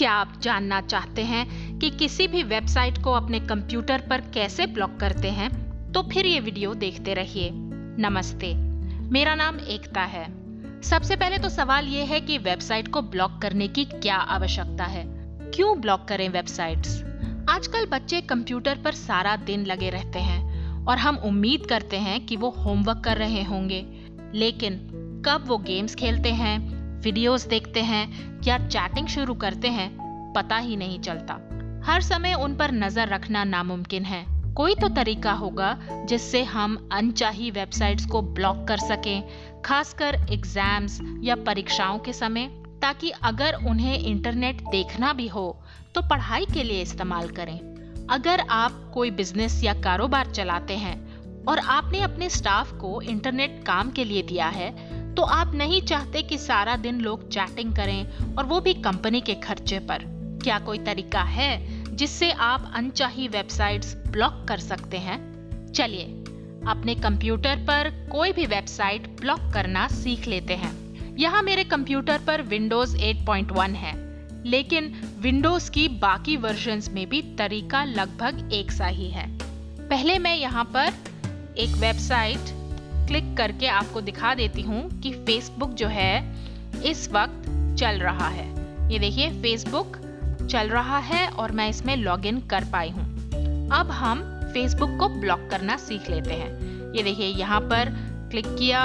क्या आप जानना चाहते हैं कि किसी भी वेबसाइट को अपने कंप्यूटर पर कैसे ब्लॉक करते हैं? तो फिर ये वीडियो देखते रहिए। नमस्ते, मेरा नाम एकता है। सबसे पहले तो सवाल ये है कि वेबसाइट को ब्लॉक करने की क्या आवश्यकता है? क्यों ब्लॉक करें वेबसाइट्स? आजकल बच्चे कंप्यूटर पर सारा दिन लगे रहते हैं और हम उम्मीद करते हैं कि वो होमवर्क कर रहे होंगे, लेकिन कब वो गेम्स खेलते हैं, वीडियोस देखते हैं या चैटिंग शुरू करते हैं, पता ही नहीं चलता। हर समय उन पर नजर रखना नामुमकिन है। कोई तो तरीका होगा जिससे हम अनचाही वेबसाइट्स को ब्लॉक कर सकें, खासकर एग्जाम्स या परीक्षाओं के समय, ताकि अगर उन्हें इंटरनेट देखना भी हो तो पढ़ाई के लिए इस्तेमाल करें। अगर आप कोई बिजनेस या कारोबार चलाते हैं और आपने अपने स्टाफ को इंटरनेट काम के लिए दिया है, तो आप नहीं चाहते कि सारा दिन लोग चैटिंग करें, और वो भी कंपनी के खर्चे पर। क्या कोई तरीका है जिससे आप अनचाही वेबसाइट्स ब्लॉक कर सकते हैं? चलिए अपने कंप्यूटर पर कोई भी वेबसाइट ब्लॉक करना सीख लेते हैं। यहाँ मेरे कंप्यूटर पर विंडोज 8.1 है, लेकिन विंडोज की बाकी वर्जन्स में भी तरीका लगभग एक सा ही है। पहले मैं यहाँ पर एक वेबसाइट क्लिक करके आपको दिखा देती हूँ कि फेसबुक जो है इस वक्त चल रहा है। ये देखिए, फेसबुक चल रहा है और मैं इसमें लॉगिन कर पाई हूँ। अब हम फेसबुक को ब्लॉक करना सीख लेते हैं। ये देखिए, यहाँ पर क्लिक किया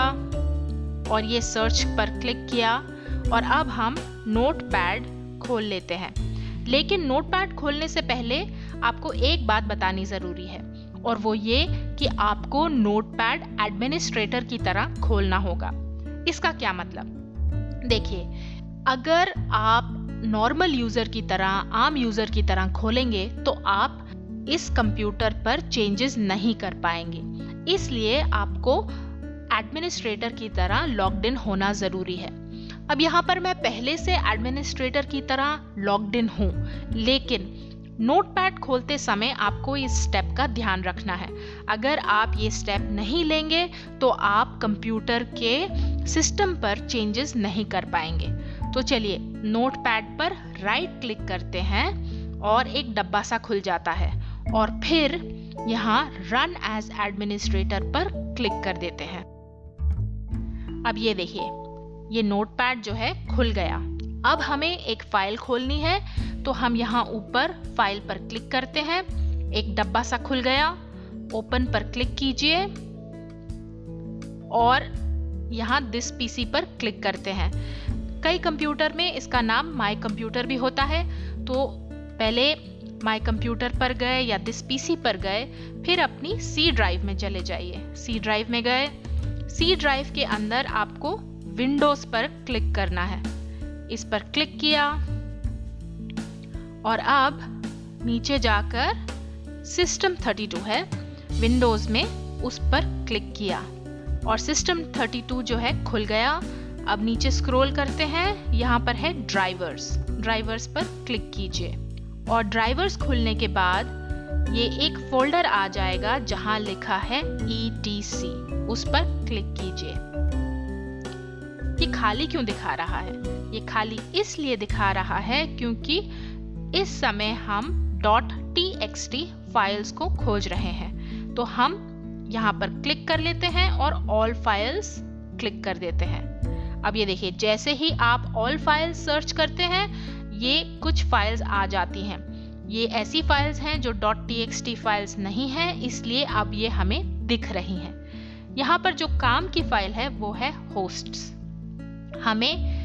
और ये सर्च पर क्लिक किया, और अब हम नोटपैड खोल लेते हैं। लेकिन नोटपैड खोलने से पहले आपको एक बात बतानी जरूरी है, और वो ये कि आपको नोटपैड एडमिनिस्ट्रेटर की तरह खोलना होगा। इसका क्या मतलब? देखिए, अगर आप नॉर्मल यूजर की तरह, आम यूजर की तरह खोलेंगे तो आप इस कंप्यूटर पर चेंजेस नहीं कर पाएंगे। इसलिए आपको एडमिनिस्ट्रेटर की तरह लॉग्ड इन होना जरूरी है। अब यहाँ पर मैं पहले से एडमिनिस्ट्रेटर की तरह लॉग्ड इन हूँ, लेकिन नोटपैड खोलते समय आपको इस स्टेप का ध्यान रखना है। अगर आप ये स्टेप नहीं लेंगे तो आप कंप्यूटर के सिस्टम पर चेंजेस नहीं कर पाएंगे। तो चलिए नोटपैड पर राइट क्लिक करते हैं और एक डब्बा सा खुल जाता है, और फिर यहाँ रन एज एडमिनिस्ट्रेटर पर क्लिक कर देते हैं। अब ये देखिए, ये नोटपैड जो है खुल गया। अब हमें एक फाइल खोलनी है, तो हम यहाँ ऊपर फाइल पर क्लिक करते हैं। एक डब्बा सा खुल गया, ओपन पर क्लिक कीजिए और यहाँ दिस पीसी पर क्लिक करते हैं। कई कंप्यूटर में इसका नाम माय कंप्यूटर भी होता है, तो पहले माय कंप्यूटर पर गए या दिस पीसी पर गए, फिर अपनी सी ड्राइव में चले जाइए। सी ड्राइव में गए, सी ड्राइव के अंदर आपको विंडोज पर क्लिक करना है। इस पर क्लिक किया और अब नीचे जाकर सिस्टम 32 है विंडोज में, उस पर क्लिक किया और सिस्टम 32 जो है खुल गया। अब नीचे स्क्रॉल करते हैं, यहाँ पर है ड्राइवर्स। ड्राइवर्स पर क्लिक कीजिए और ड्राइवर्स खुलने के बाद ये एक फोल्डर आ जाएगा जहां लिखा है ETC, उस पर क्लिक कीजिए। ये खाली क्यों दिखा रहा है? ये खाली इसलिए दिखा रहा है क्योंकि इस समय हम .txt फाइल्स को खोज रहे हैं। तो हम यहाँ पर क्लिक कर लेते हैं और ऑल फाइल्स क्लिक कर देते हैं। अब ये देखिए, जैसे ही आप ऑल फाइल्स सर्च करते हैं, ये कुछ फाइल्स आ जाती हैं। ये ऐसी फाइल्स हैं जो .txt फाइल्स नहीं हैं, इसलिए अब ये हमें दिख रही हैं। यहाँ पर जो काम की फाइल है वो है होस्ट्स। हमें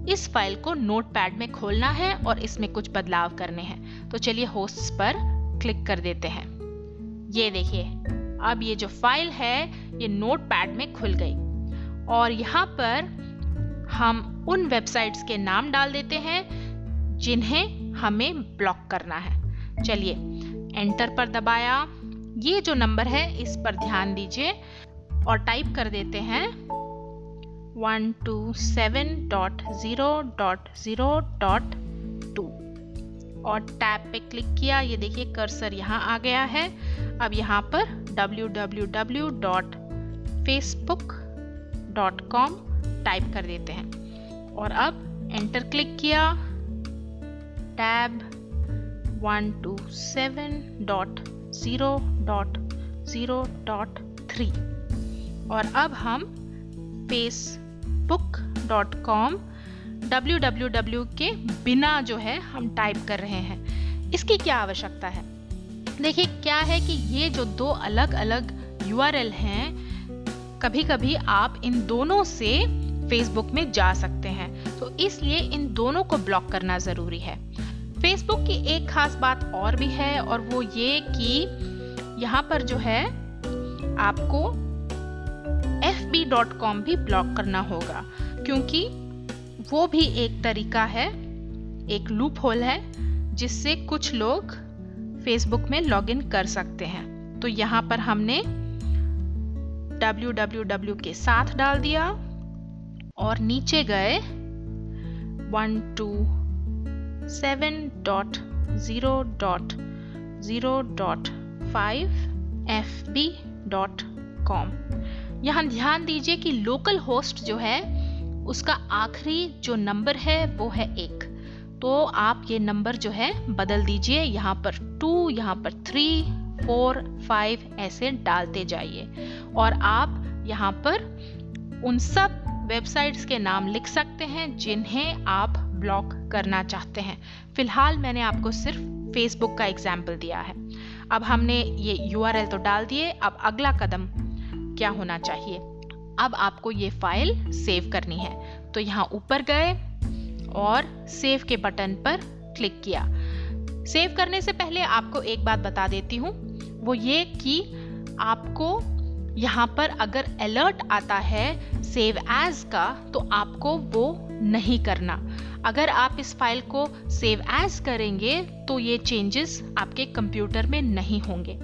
इस फाइल को नोटपैड में खोलना है और इसमें कुछ बदलाव करने हैं। तो चलिए होस्ट्स पर क्लिक कर देते हैं। ये देखिए, अब ये जो फाइल है ये नोटपैड में खुल गई, और यहाँ पर हम उन वेबसाइट्स के नाम डाल देते हैं जिन्हें हमें ब्लॉक करना है। चलिए एंटर पर दबाया, ये जो नंबर है इस पर ध्यान दीजिए और टाइप कर देते हैं 127.0.0.2 और टैब पे क्लिक किया। ये देखिए कर्सर यहाँ आ गया है। अब यहाँ पर www.facebook.com टाइप कर देते हैं और अब एंटर क्लिक किया tab 127.0.0.3 और अब हम facebook.com www के बिना जो है हम टाइप कर रहे हैं। इसकी क्या आवश्यकता है? देखिए क्या है कि ये जो दो अलग अलग URL हैं, कभी कभी आप इन दोनों से फेसबुक में जा सकते हैं, तो इसलिए इन दोनों को ब्लॉक करना जरूरी है। फेसबुक की एक खास बात और भी है, और वो ये कि यहाँ पर जो है आपको fb.com भी ब्लॉक करना होगा, क्योंकि वो भी एक तरीका है, एक लूप होल है जिससे कुछ लोग फेसबुक में लॉगिन कर सकते हैं। तो यहाँ पर हमने www के साथ डाल दिया और नीचे गए 127.0.0.5 fb.com। यहाँ ध्यान दीजिए कि लोकल होस्ट जो है उसका आखिरी जो नंबर है वो है 1, तो आप ये नंबर जो है बदल दीजिए, यहाँ पर 2, यहाँ पर 3, 4, 5 ऐसे डालते जाइए, और आप यहाँ पर उन सब वेबसाइट्स के नाम लिख सकते हैं जिन्हें आप ब्लॉक करना चाहते हैं। फिलहाल मैंने आपको सिर्फ फेसबुक का एग्जाम्पल दिया है। अब हमने ये URL तो डाल दिए, अब अगला कदम क्या होना चाहिए? अब आपको ये फाइल सेव करनी है, तो यहाँ ऊपर गए और सेव के बटन पर क्लिक किया। सेव करने से पहले आपको एक बात बता देती हूँ, वो ये कि आपको यहाँ पर अगर अलर्ट आता है सेव एज का, तो आपको वो नहीं करना। अगर आप इस फाइल को सेव एज करेंगे तो ये चेंजेस आपके कंप्यूटर में नहीं होंगे।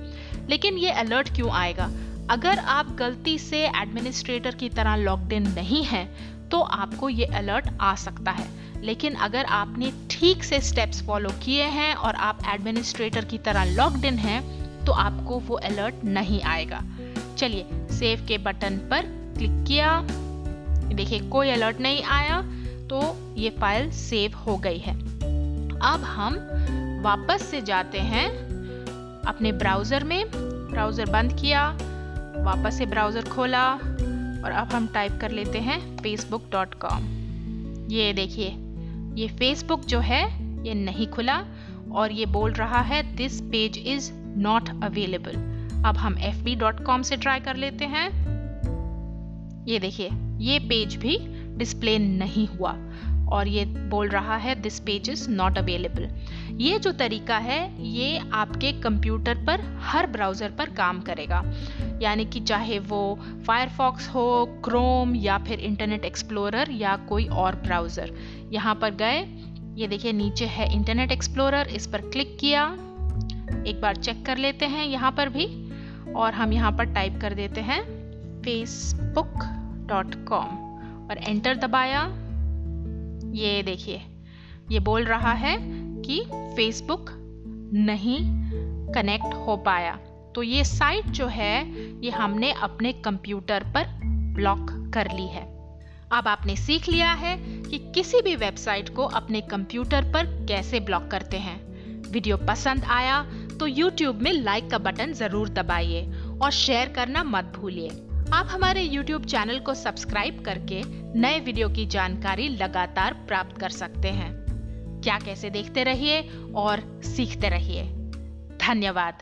लेकिन ये अलर्ट क्यों आएगा? अगर आप गलती से एडमिनिस्ट्रेटर की तरह लॉग्ड इन नहीं हैं, तो आपको ये अलर्ट आ सकता है। लेकिन अगर आपने ठीक से स्टेप्स फॉलो किए हैं और आप एडमिनिस्ट्रेटर की तरह लॉग्ड इन हैं, तो आपको वो अलर्ट नहीं आएगा। चलिए सेव के बटन पर क्लिक किया, देखिए कोई अलर्ट नहीं आया, तो ये फाइल सेव हो गई है। अब हम वापस से जाते हैं अपने ब्राउजर में, ब्राउजर बंद किया, वापस से ब्राउजर खोला और अब हम टाइप कर लेते हैं facebook.com। ये देखिए ये फेसबुक जो है ये नहीं खुला और ये बोल रहा है this page is not available. अब हम fb.com से ट्राई कर लेते हैं। ये देखिए ये पेज भी डिस्प्ले नहीं हुआ और ये बोल रहा है this page is not available. ये जो तरीका है ये आपके कंप्यूटर पर हर ब्राउज़र पर काम करेगा, यानी कि चाहे वो फायरफॉक्स हो, क्रोम या फिर इंटरनेट एक्सप्लोरर या कोई और ब्राउज़र। यहाँ पर गए, ये देखिए नीचे है इंटरनेट एक्सप्लोरर, इस पर क्लिक किया। एक बार चेक कर लेते हैं यहाँ पर भी, और हम यहाँ पर टाइप कर देते हैं facebook.com और एंटर दबाया। ये देखिए ये बोल रहा है कि फेसबुक नहीं कनेक्ट हो पाया। तो ये साइट जो है ये हमने अपने कंप्यूटर पर ब्लॉक कर ली है। अब आपने सीख लिया है कि किसी भी वेबसाइट को अपने कंप्यूटर पर कैसे ब्लॉक करते हैं। वीडियो पसंद आया तो YouTube में लाइक का बटन जरूर दबाइए और शेयर करना मत भूलिए। आप हमारे YouTube चैनल को सब्सक्राइब करके नए वीडियो की जानकारी लगातार प्राप्त कर सकते हैं। क्या कैसे देखते रहिए और सीखते रहिए। धन्यवाद।